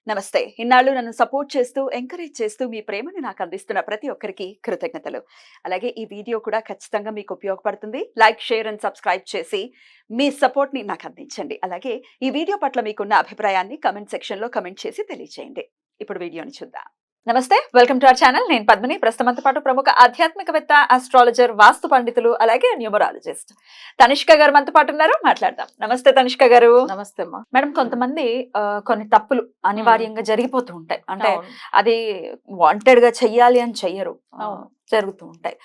నమస్తే. ఇన్నాళ్ళు నన్ను సపోర్ట్ చేస్తూ, ఎంకరేజ్ చేస్తూ మీ ప్రేమని నాకు అందిస్తున్న ప్రతి ఒక్కరికి కృతజ్ఞతలు. అలాగే ఈ వీడియో కూడా ఖచ్చితంగా మీకు ఉపయోగపడుతుంది. లైక్, షేర్ అండ్ సబ్స్క్రైబ్ చేసి మీ సపోర్ట్‌ని నాకు అందించండి. అలాగే ఈ వీడియో పట్ల మీకున్న అభిప్రాయాన్ని కామెంట్ సెక్షన్‌లో కామెంట్ చేసి తెలియజేయండి. ఇప్పుడు వీడియోని చూద్దాం. నమస్తే, వెల్కమ్ టు అవర్ ఛానల్. నేను పద్మిని. ప్రస్తుతంతో పాటు ప్రముఖ ఆధ్యాత్మికవేత్త, ఆస్ట్రాలజర్, వాస్తు పండితులు, అలాగే న్యూమరాలజిస్ట్ తనిష్క గారు మనతో పాటు ఉన్నారు. మాట్లాడదాం. నమస్తే తనిష్క గారు. నమస్తే అమ్మా. మేడం, కొంతమంది కొన్ని తప్పులు అనివార్యంగా జరిగిపోతూ ఉంటాయి. అంటే అది వాంటెడ్ గా చెయ్యాలి అని చెయ్యరు, జరుగుతూ ఉంటాయి.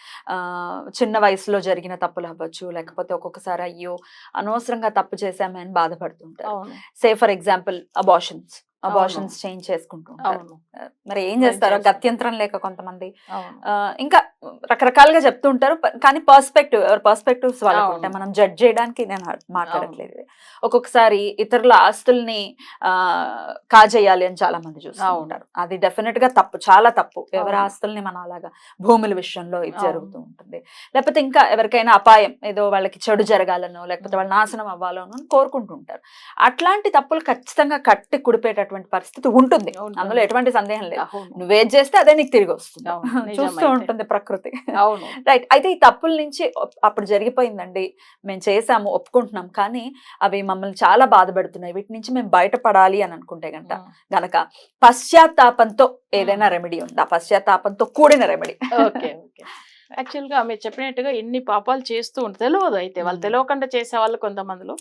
చిన్న వయసులో జరిగిన తప్పులు అవ్వచ్చు, లేకపోతే ఒక్కొక్కసారి అయ్యో అనవసరంగా తప్పు చేశామే అని బాధపడుతుంటారు. Say for example abortions change చేసుకుంటూ ఉంటారు. మరి ఏం చేస్తారో గత్యంతరం లేక కొంతమంది ఇంకా రకరకాలుగా చెప్తూ ఉంటారు. కానీ పర్స్పెక్టివ్స్ వాళ్ళకు ఉంటాయి. మనం జడ్జ్ చేయడానికి నేను మాట్లాడట్లేదు. ఒక్కొక్కసారి ఇతరుల ఆస్తుల్ని కాజేయాలి అని చాలా మంది చూస్తూ ఉంటారు. అది డెఫినెట్ గా తప్పు, చాలా తప్పు. ఎవరి ఆస్తుల్ని మనం అలాగా భూముల విషయంలో ఇది జరుగుతూ ఉంటుంది. లేకపోతే ఇంకా ఎవరికైనా అపాయం, ఏదో వాళ్ళకి చెడు జరగాలనో లేకపోతే వాళ్ళ నాశనం అవ్వాలనో కోరుకుంటుంటారు. అట్లాంటి తప్పులు ఖచ్చితంగా కట్టి కుడిపేట పరిస్థితి ఉంటుంది. అందులో ఎటువంటి సందేహం లేదు. నువ్వేం చేస్తే అదే నీకు తిరిగి వస్తుంది. చూస్తూ ఉంటుంది ప్రకృతి. రైట్. అయితే ఈ తప్పుల నుంచి అప్పుడు జరిగిపోయిందండి, మేము చేసాము, ఒప్పుకుంటున్నాం, కానీ అవి మమ్మల్ని చాలా బాధపెడుతున్నాయి, వీటి నుంచి మేము బయటపడాలి అని అనుకుంటే గనక పశ్చాత్తాపంతో ఏదైనా రెమెడీ ఉందా? పశ్చాత్తాపంతో కూడిన రెమెడీ. యాక్చువల్ గా మీరు చెప్పినట్టుగా ఎన్ని పాపాలు చేస్తూ ఉంటారు, తెలియదు. అయితే వాళ్ళు తెలియకుండా చేసే వాళ్ళు కొంతమందిలో,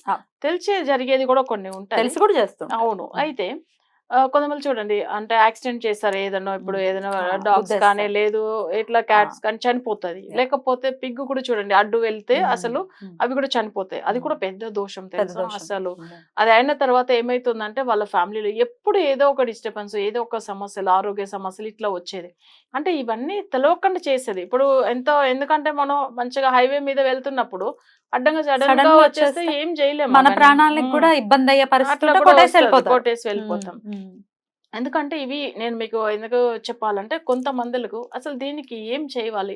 తెలిసే జరిగేది కూడా కొన్ని ఉంటాయి, తెలిసి కూడా చేస్తాం. అవును. అయితే కొంతమంది చూడండి, అంటే యాక్సిడెంట్ చేస్తారు ఏదన్నా, ఇప్పుడు ఏదైనా డాగ్స్ కానీ లేదు ఇట్లా క్యాట్స్ కానీ చనిపోతుంది. లేకపోతే పిగ్ కూడా చూడండి, అడ్డు వెళ్తే అసలు అవి కూడా చనిపోతాయి. అది కూడా పెద్ద దోషం తెలుసు అసలు. అది అయిన తర్వాత ఏమైతుందంటే వాళ్ళ ఫ్యామిలీలో ఎప్పుడు ఏదో ఒక డిస్టర్బెన్స్, ఏదో ఒక సమస్యలు, ఆరోగ్య సమస్యలు ఇట్లా వచ్చేది. అంటే ఇవన్నీ తెలియకుండా చేసేది. ఇప్పుడు ఎందుకంటే మనం మంచిగా హైవే మీద వెళ్తున్నప్పుడు అడ్డంగా సడన్ గా వచ్చేస్తే ఏం చేయలేము, మన ప్రాణాలకు కూడా ఇబ్బంది అయ్యే పరిస్థితుల్లో కొట్టేసి వెళ్ళిపోతాం. ఎందుకంటే ఇవి నేను మీకు ఎందుకు చెప్పాలంటే, కొంతమందులకు అసలు దీనికి ఏం చేయాలి,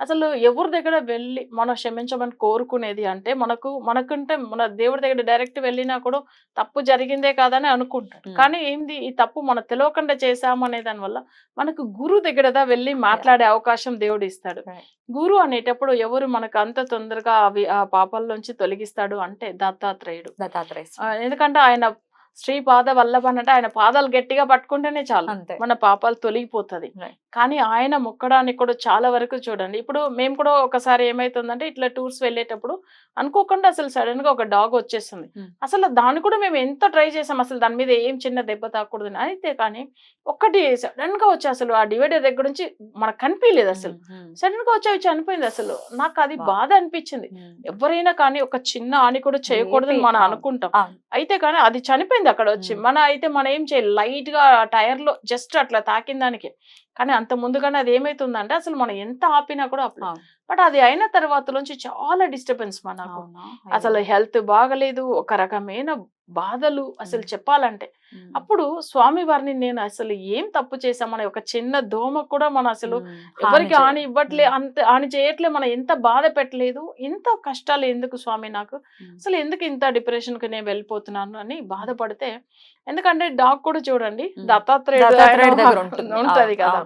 అసలు ఎవరి దగ్గర వెళ్ళి మనం క్షమించమని కోరుకునేది అంటే, మనకంటే మన దేవుడి దగ్గర డైరెక్ట్ వెళ్ళినా కూడా తప్పు జరిగిందే కాదని అనుకుంటాడు. కానీ ఏంది, ఈ తప్పు మనం తెలియకుండా చేశాము అనే దాని వల్ల మనకు గురువు దగ్గర వెళ్ళి మాట్లాడే అవకాశం దేవుడు ఇస్తాడు. గురువు అనేటప్పుడు ఎవరు మనకు అంత తొందరగా ఆ పాపాల్లోంచి తొలగిస్తాడు అంటే దత్తాత్రేయుడు. ఎందుకంటే ఆయన శ్రీపాద వల్లభన్ అంటే ఆయన పాదాలు గట్టిగా పట్టుకుంటేనే చాలు మన పాపాలు తొలగిపోతుంది. కానీ ఆయన మొక్కడానికి కూడా చాలా వరకు చూడండి. ఇప్పుడు మేము కూడా ఒకసారి ఏమైతుందంటే, ఇట్లా టూర్స్ వెళ్ళేటప్పుడు అనుకోకుండా అసలు సడన్ గా ఒక డాగ్ వచ్చేస్తుంది. అసలు దాన్ని కూడా మేము ఎంత ట్రై చేసాం, అసలు దాని మీద ఏం చిన్న దెబ్బ తాకూడదు అయితే, కానీ ఒక్కటి సడన్ గా వచ్చి అసలు ఆ డివైడర్ దగ్గర నుంచి మనకు కనిపించలేదు. అసలు సడన్ గా వచ్చి అవి చనిపోయింది. అసలు నాకు అది బాధ అనిపించింది. ఎవరైనా కానీ ఒక చిన్న హాని కూడా చేయకూడదని మనం అనుకుంటాం, అయితే కానీ అది చనిపోయింది అక్కడ వచ్చి. మనం ఏం చేయాలి, లైట్ గా టైర్ లో జస్ట్ అట్లా తాకిన దానికి. కానీ అంత ముందుగానే అది ఏమైతుందంటే, అసలు మనం ఎంత ఆపినా కూడా అప్పుడు, బట్ అది అయిన తర్వాత నుంచి చాలా డిస్టర్బెన్స్ మనకు. అసలు హెల్త్ బాగలేదు, ఒక రకమైన బాధలు అసలు చెప్పాలంటే. అప్పుడు స్వామి వారిని నేను అసలు ఏం తప్పు చేశామని, ఒక చిన్న దోమ కూడా మనం అసలు ఎవరికి హాని ఇవ్వట్లే, అంత హాని చేయట్లే, మనం ఎంత బాధ పెట్టలేదు, ఇంత కష్టాలు ఎందుకు స్వామి నాకు, అసలు ఎందుకు ఇంత డిప్రెషన్ కి నేను వెళ్ళిపోతున్నాను అని బాధపడితే, ఎందుకంటే డాగ్ కూడా చూడండి దత్తాత్రేయుడు ఉంటది కదా.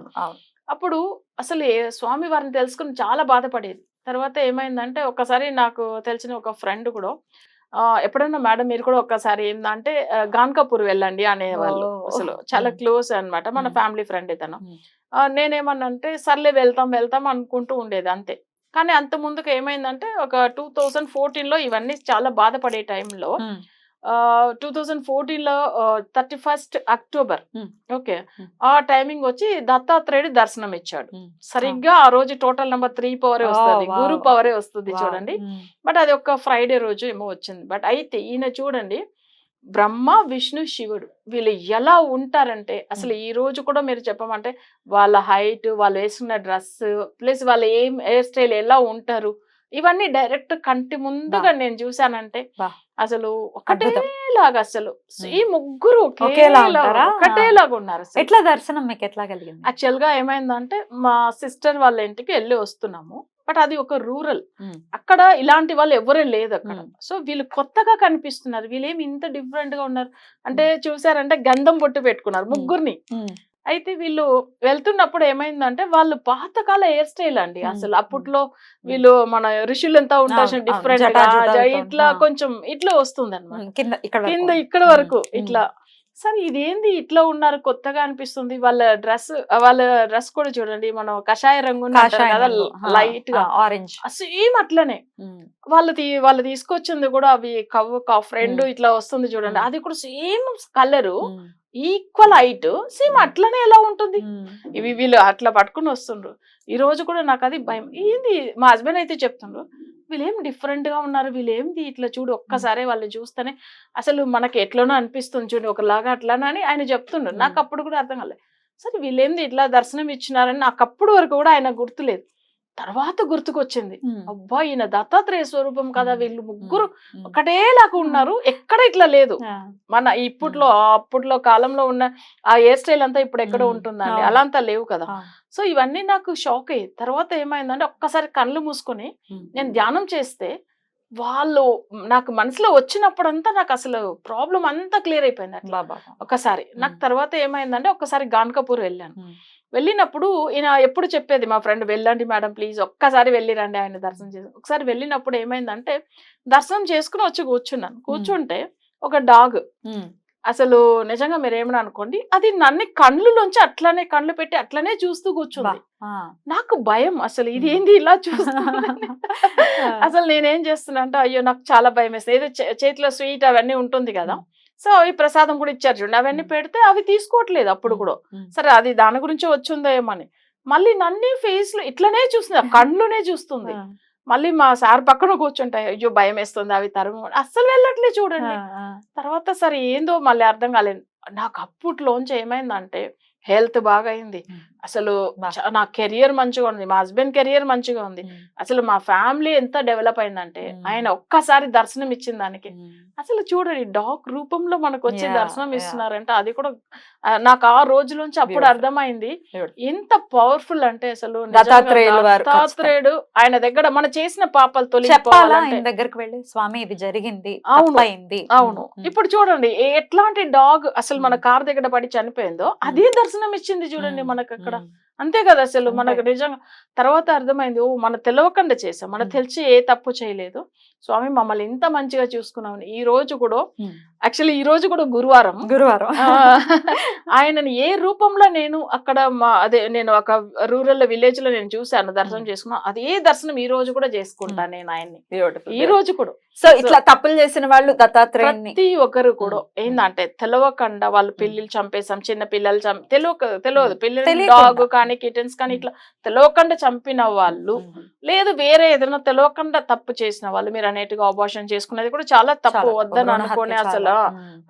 అప్పుడు అసలు స్వామి వారిని తెలుసుకుని చాలా బాధపడేది. తర్వాత ఏమైందంటే, ఒకసారి నాకు తెలిసిన ఒక ఫ్రెండ్ కూడా ఎప్పుడన్నా మేడం మీరు కూడా ఒక్కసారి ఏందంటే గాన్కాపూర్ వెళ్ళండి అనేవాళ్ళు. అసలు చాలా క్లోజ్ అన్నమాట, మన ఫ్యామిలీ ఫ్రెండ్ ఇతను. నేనేమన్నా అంటే సర్లే వెళ్తాం అనుకుంటూ ఉండేది అంతే. కానీ అంత ముందుకు ఏమైందంటే, ఒక 2014లో ఇవన్నీ చాలా బాధపడే టైంలో 2014లో 31 అక్టోబర్, ఓకే, ఆ టైమింగ్ వచ్చి దత్తాత్రేయుడు దర్శనం ఇచ్చాడు. సరిగ్గా ఆ రోజు టోటల్ నెంబర్ 3 పవరే వస్తుంది, గురు పవరే వస్తుంది చూడండి. బట్ అది ఒక ఫ్రైడే రోజు ఏమో వచ్చింది. బట్ అయితే ఈయన చూడండి, బ్రహ్మ విష్ణు శివుడు వీళ్ళు ఎలా ఉంటారంటే, అసలు ఈ రోజు కూడా మీరు చెప్పమంటే వాళ్ళ హైట్, వాళ్ళు వేసుకున్న డ్రెస్, ప్లస్ వాళ్ళ ఏం హెయిర్ స్టైల్, ఎలా ఉంటారు, ఇవన్నీ డైరెక్ట్ కంటి ముందుగా నేను చూసానంటే అసలు ఒకటేలాగా, అసలు ఈ ముగ్గురు ఒకటేలాగా ఉన్నారు. ఎట్లా దర్శనం మీకు ఎట్లా కలిగింది? యాక్చువల్ గా ఏమైందంటే, మా సిస్టర్ వాళ్ళ ఇంటికి వెళ్ళి వస్తున్నాము. బట్ అది ఒక రూరల్, అక్కడ ఇలాంటి వాళ్ళు ఎవరే లేదు అక్కడ. సో వీళ్ళు కొత్తగా కనిపిస్తున్నారు, వీళ్ళేమి ఇంత డిఫరెంట్ గా ఉన్నారు అంటే చూసారంటే గంధం బొట్టు పెట్టుకున్నారు ముగ్గురిని. అయితే వీళ్ళు వెళ్తున్నప్పుడు ఏమైందంటే వాళ్ళు పాతకాల హెయిర్ స్టైల్ అండి. అసలు అప్పట్లో వీళ్ళు మన ఋషులు ఎంత ఉంటారు డిఫరెంట్ ఇట్లా కొంచెం ఇట్లా వస్తుంది అనమాట, కింద ఇక్కడ వరకు ఇట్లా. సరే ఇదేంది ఇట్లా ఉన్నారు కొత్తగా అనిపిస్తుంది. వాళ్ళ డ్రెస్ కూడా చూడండి, మనం కషాయ రంగు కదా లైట్ గా ఆరెంజ్, సేమ్ అట్లనే. వాళ్ళు తీసుకొచ్చింది కూడా అవి కఫ్ రెండు ఇట్లా వస్తుంది చూడండి, అది కూడా same colour, equal height, same అట్లనే ఎలా ఉంటుంది. ఇవి వీళ్ళు అట్లా పట్టుకుని వస్తుండ్రు. ఈ రోజు కూడా నాకు అది భయం ఏంది. మా హస్బెండ్ అయితే చెప్తుండ్రు, వీళ్ళేం డిఫరెంట్ గా ఉన్నారు, వీళ్ళేంది ఇట్లా చూడు, ఒక్కసారి వాళ్ళని చూస్తేనే అసలు మనకి ఎట్లనో అనిపిస్తుంది చూడు ఒకలాగా అట్లానా అని ఆయన చెప్తుండ్రు. నాకు అప్పుడు కూడా అర్థం కాలేదు. సరే వీళ్ళేంది ఇట్లా దర్శనం ఇచ్చినారని నాకు అప్పుడు వరకు కూడా ఆయన గుర్తులేదు. తర్వాత గుర్తుకొచ్చింది, అబ్బా ఈయన దత్తాత్రేయ స్వరూపం కదా, వీళ్ళు ముగ్గురు ఒకటేలాగా ఉన్నారు, ఎక్కడ ఇట్లా లేదు. మన అప్పట్లో కాలంలో ఉన్న ఆ హెయిర్ స్టైల్ అంతా ఇప్పుడు ఎక్కడ ఉంటుందండి, అలా అంతా లేవు కదా. సో ఇవన్నీ నాకు షాక్ అయ్యి తర్వాత ఏమైందంటే ఒక్కసారి కళ్ళు మూసుకొని నేను ధ్యానం చేస్తే వాళ్ళు నాకు మనసులో వచ్చినప్పుడంతా నాకు అసలు ప్రాబ్లం అంతా క్లియర్ అయిపోయింది అట్లా ఒక్కసారి. నాకు తర్వాత ఏమైందంటే ఒక్కసారి గాన్కపూర్ వెళ్ళాను. వెళ్ళినప్పుడు ఈయన ఎప్పుడు చెప్పేది మా ఫ్రెండ్, వెళ్ళండి మేడం ప్లీజ్ ఒక్కసారి వెళ్ళిరండి ఆయన దర్శనం చేసి. ఒకసారి వెళ్ళినప్పుడు ఏమైందంటే దర్శనం చేసుకుని వచ్చి కూర్చుంటే ఒక డాగ్, అసలు నిజంగా మీరు ఏమని అనుకోండి, అది నన్ను కళ్ళులోంచి అట్లనే కళ్ళు పెట్టి అట్లనే చూస్తూ కూర్చుంది. నాకు భయం, అసలు ఇది ఏంది ఇలా చూస్తుంది. అసలు నేనేం చేస్తున్నా అంటే అయ్యో నాకు చాలా భయం వేస్తుంది. ఏదో చేతిలో స్వీట్ అవన్నీ ఉంటుంది కదా, సో అవి ప్రసాదం కూడా ఇచ్చారు చూడండి, అవన్నీ పెడితే అవి తీసుకోవట్లేదు అప్పుడు కూడా. సరే అది దాని గురించి వచ్చిందో ఏమని, మళ్ళీ నన్ను ఫేస్ లో ఇట్లనే చూస్తుంది, కళ్ళునే చూస్తుంది. మళ్ళీ మా సార్ పక్కన కూర్చుంటాయి, అయ్యో భయం వేస్తుంది అవి తరుము, అస్సలు వెళ్ళట్లేదు చూడండి. తర్వాత సరే ఏందో మళ్ళీ అర్థం కాలేదు. నాకు అప్పట్లోంచి ఏమైందంటే హెల్త్ బాగా అయింది, అసలు నా కెరియర్ మంచిగా ఉంది, మా హస్బెండ్ కెరియర్ మంచిగా ఉంది, అసలు మా ఫ్యామిలీ ఎంత డెవలప్ అయిందంటే ఆయన ఒక్కసారి దర్శనం ఇచ్చిన దానికి. అసలు చూడండి డాగ్ రూపంలో మనకు వచ్చి దర్శనం ఇస్తున్నారంటే అది కూడా నాకు ఆ రోజులోంచి అప్పుడు అర్థమైంది ఎంత పవర్ఫుల్ అంటే. అసలు దత్తాత్రేయుడు ఆయన దగ్గర మన చేసిన పాపాలు తొలగిపోవాలంటే దగ్గరికి వెళ్ళి స్వామి ఇది జరిగింది, అవును ఇప్పుడు చూడండి ఎట్లాంటి డాగ్ అసలు మన కార్ దగ్గర పడి చనిపోయిందో అదే దర్శనం ఇచ్చింది చూడండి మనకు అక్కడ. అంతే కదా, అసలు మనకు నిజంగా తర్వాత అర్థమైంది, ఓ మన తెలవకుండా చేసాం, మన తెలిసి ఏ తప్పు చేయలేదు, స్వామి మమ్మల్ని ఇంత మంచిగా చూసుకున్నాం. ఈ రోజు కూడా యాక్చువల్లీ ఈ రోజు కూడా గురువారం ఆయనని ఏ రూపంలో నేను అక్కడ నేను ఒక రూరల్ విలేజ్ లో నేను చూసాను దర్శనం చేసుకున్నాను, అదే దర్శనం ఈ రోజు కూడా చేసుకుంటాను నేను ఆయన్ని ఈ రోజు కూడా. సో ఇట్లా తప్పులు చేసిన వాళ్ళు దత్తాత్రేయుని ప్రతి ఒక్కరు కూడా ఏందంటే తెలవకుండా వాళ్ళు పిల్లలు చంపేసాం, చిన్న పిల్లలు తెలియదు పిల్లలు డాగ్ కానీ కిటన్స్ కానీ ఇట్లా తెలవకుండా చంపిన వాళ్ళు, లేదు వేరే ఏదైనా తెలవకుండా తప్పు చేసిన వాళ్ళు, మీరు అనేట్టుగా అబార్షన్ చేసుకునేది కూడా చాలా తప్పు, వద్దని అనుకునే అసలు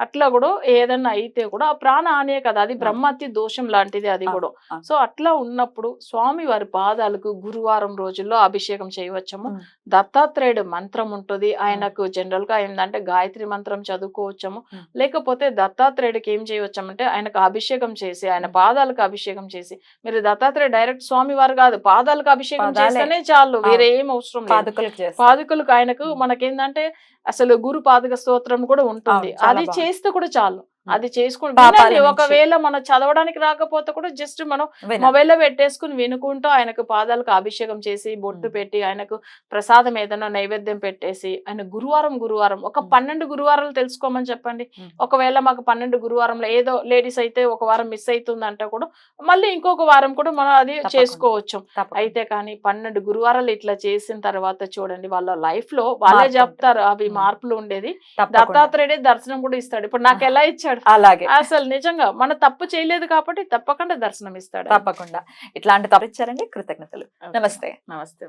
అట్లా కూడా ఏదన్నా అయితే కూడా ఆ ప్రాణ హానియే కదా, అది బ్రహ్మహత్య దోషం లాంటిది అది కూడా. సో అట్లా ఉన్నప్పుడు స్వామి వారి పాదాలకు గురువారం రోజుల్లో అభిషేకం చేయవచ్చము. దత్తాత్రేయుడు మంత్రం ఉంటుంది ఆయనకు, జనరల్ గా ఏంటంటే గాయత్రి మంత్రం చదువుకోవచ్చము. లేకపోతే దత్తాత్రేయుడికి ఏం చేయవచ్చామంటే ఆయనకు అభిషేకం చేసి ఆయన పాదాలకు అభిషేకం చేసి, మీరు దత్తాత్రేయుడు డైరెక్ట్ స్వామి వారు కాదు, పాదాలకు అభిషేకం చేస్తేనే చాలు, వేరే ఏం అవసరం లేదు. పాదుకలకు ఆయనకు మనకేందంటే అసలు గురు పాదుక స్తోత్రం కూడా ఉంటుంది, అది చేస్తే కూడా చాలు. అది చేసుకుంటే ఒకవేళ మనం చదవడానికి రాకపోతే కూడా జస్ట్ మనం మొబైల్ లో పెట్టేసుకుని వినుకుంటూ ఆయనకు పాదాలకు అభిషేకం చేసి బొట్టు పెట్టి ఆయనకు ప్రసాదం ఏదైనా నైవేద్యం పెట్టేసి ఆయన గురువారం ఒక 12 గురువారాలు తెలుసుకోమని చెప్పండి. ఒకవేళ మాకు 12 గురువారంలో ఏదో లేడీస్ అయితే ఒక వారం మిస్ అవుతుందంటే కూడా మళ్ళీ ఇంకొక వారం కూడా మనం అది చేసుకోవచ్చు. అయితే కానీ 12 గురువారాలు ఇట్లా చేసిన తర్వాత చూడండి వాళ్ళ లైఫ్ లో వాళ్ళే చెప్తారు అవి మార్పులు ఉండేది. దత్తాత్రేయుడే దర్శనం కూడా ఇస్తాడు. ఇప్పుడు నాకు ఎలా ఇచ్చాడు అలాగే, అసలు నిజంగా మన తప్పు చేయలేదు కాబట్టి తప్పకుండా దర్శనం ఇస్తాడు. తప్పకుండా ఇట్లాంటి తప్పు ఇచ్చారండి. కృతజ్ఞతలు. నమస్తే. నమస్తే.